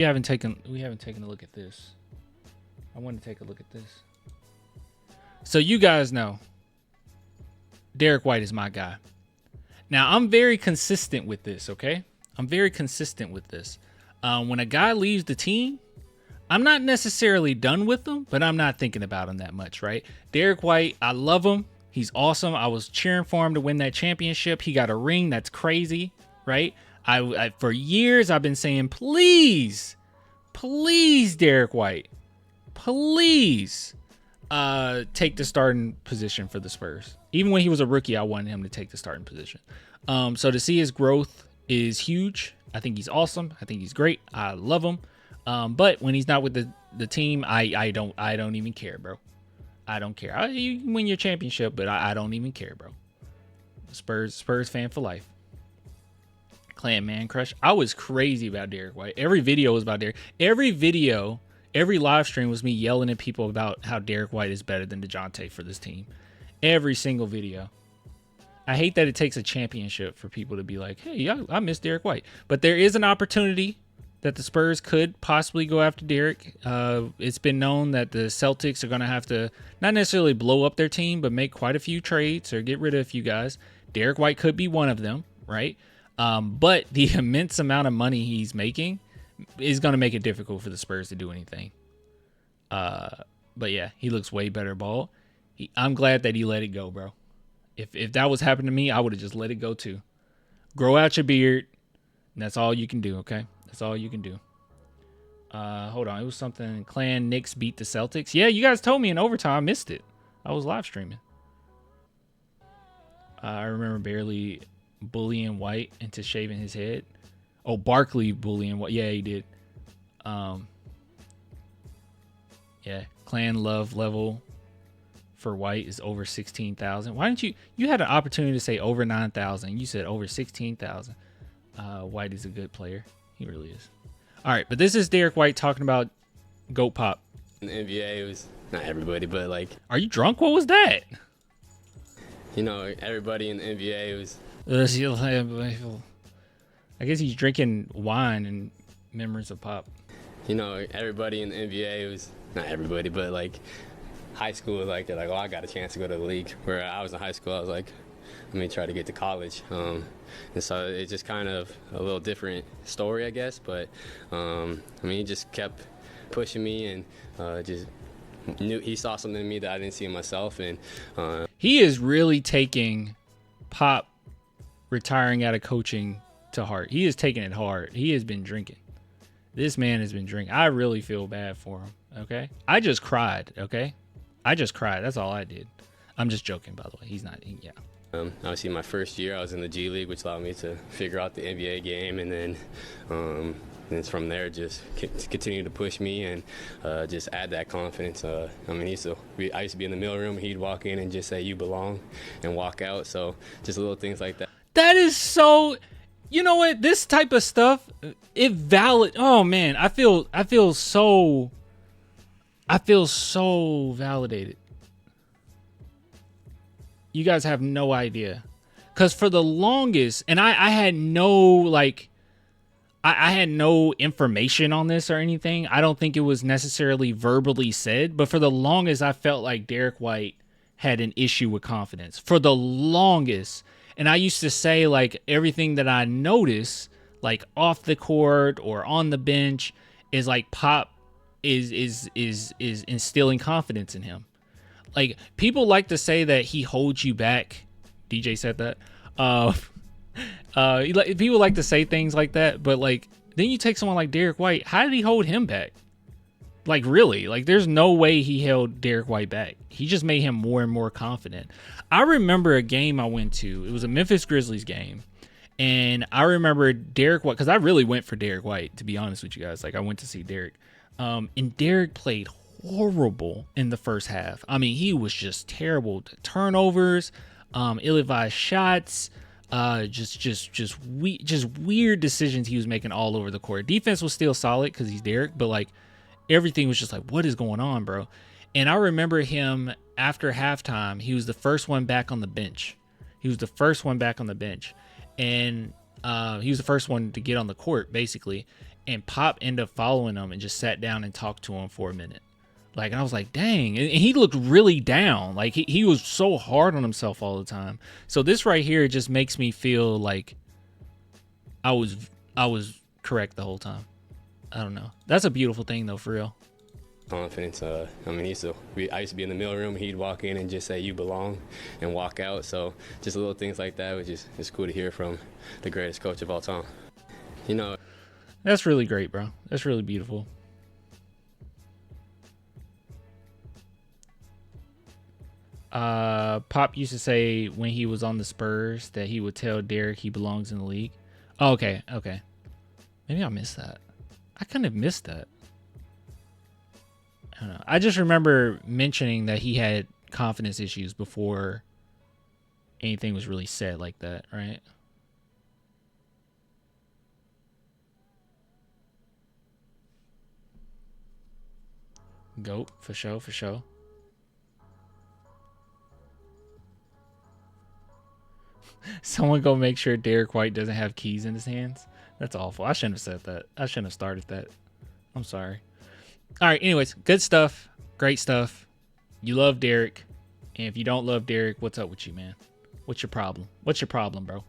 We haven't taken a look at this. I want to take a look at this. So you guys know Derrick White is my guy. Now, I'm very consistent with this, okay? I'm very consistent with this. When a guy leaves the team, I'm not necessarily done with him, but I'm not thinking about him that much, right? Derrick White, I love him. He's awesome. I was cheering for him to win that championship. He got a ring. That's crazy, right? I for years, I've been saying, please, Derrick White, please take the starting position for the Spurs. Even when he was a rookie, I wanted him to take the starting position. So to see his growth is huge. I think he's awesome. I think he's great. I love him. But when he's not with the team, I don't even care, bro. I don't care. You win your championship, but I don't even care, bro. Spurs fan for life. Clan man crush. I was crazy about Derrick White. Every video was about Derrick. Every live stream was me yelling at people about how Derrick White is better than DeJounte for this team. Every single video. I hate that it takes a championship for people to be like, hey, I miss Derrick White. But there is an opportunity that the Spurs could possibly go after Derrick. It's been known that the Celtics are going to have to not necessarily blow up their team, but make quite a few trades or get rid of a few guys. Derrick White could be one of them, right? But the immense amount of money he's making is going to make it difficult for the Spurs to do anything. But yeah, he looks way better ball. I'm glad that he let it go, bro. If that was happening to me, I would have just let it go too. Grow out your beard, and that's all you can do, okay? That's all you can do. Hold on. It was something. Clan Knicks beat the Celtics. Yeah, you guys told me in overtime. I missed it. I was live streaming. I remember barely bullying White into shaving his head. Oh, Barkley bullying White. Yeah, he did. Yeah, Clan love level for White is over 16,000. Why didn't you had an opportunity to say over 9,000. You said over 16,000. White is a good player. He really is. All right, but this is Derrick White talking about GOAT Pop. In the NBA, it was not everybody, but like... Are you drunk? What was that? You know, everybody in the NBA was... I guess he's drinking wine in memories of Pop. You know, everybody in the NBA was... Not everybody, but like... High school, like, they're like, oh, I got a chance to go to the league. Where I was in high school, I was like, let me try to get to college. And so it's just kind of a little different story, I guess. But, I mean, he just kept pushing me and just knew he saw something in me that I didn't see in myself. And he is really taking Pop retiring out of coaching to heart. He is taking it hard. He has been drinking. This man has been drinking. I really feel bad for him, okay? I just cried, okay? I just cried. That's all I did. I'm just joking, by the way. He's not, yeah. Obviously, my first year, I was in the G League, which allowed me to figure out the NBA game. And then from there, just continue to push me and just add that confidence. I mean, I used to be in the middle room. He'd walk in and just say, you belong, and walk out. So just little things like that. That is so... You know what? This type of stuff, it valid. Oh, man. I feel so validated. You guys have no idea. Because for the longest, and I had no, like, I had no information on this or anything. I don't think it was necessarily verbally said. But for the longest, I felt like Derrick White had an issue with confidence. For the longest. And I used to say, like, everything that I notice, like, off the court or on the bench, is like Pop is instilling confidence in him. Like, people like to say that he holds you back. DJ said that. People like to say things like that, but like, then you take someone like Derrick White. How did he hold him back? Like, really? Like, there's no way he held Derrick White back. He just made him more and more confident. I remember a game I went to. It was a Memphis Grizzlies game. And I remember Derrick White, because I really went for Derrick White, to be honest with you guys. Like, I went to see Derrick. And Derrick played horrible in the first half. I mean, he was just terrible. Turnovers, ill-advised shots, just weird decisions he was making all over the court. Defense was still solid because he's Derrick, but like, everything was just like, what is going on, bro? And I remember him after halftime, he was the first one back on the bench. And he was the first one to get on the court, basically. And Pop ended up following him and just sat down and talked to him for a minute. Like, and I was like, dang. And he looked really down. Like, he was so hard on himself all the time. So this right here just makes me feel like I was correct the whole time. I don't know. That's a beautiful thing, though, for real. Confidence. I mean, I used to be in the mailroom. He'd walk in and just say, "You belong," and walk out. So just little things like that, which is it's cool to hear from the greatest coach of all time. You know, that's really great, bro. That's really beautiful. Pop used to say when he was on the Spurs that he would tell Derrick he belongs in the league. Oh, okay. Maybe I missed that. I kind of missed that. I don't know. I just remember mentioning that he had confidence issues before anything was really said like that, right? Goat, for sure. Someone go make sure Derrick White doesn't have keys in his hands. That's awful. I shouldn't have said that. I shouldn't have started that. I'm sorry. All right, anyways, good stuff. Great stuff. You love Derrick. And if you don't love Derrick, what's up with you, man? What's your problem? What's your problem, bro?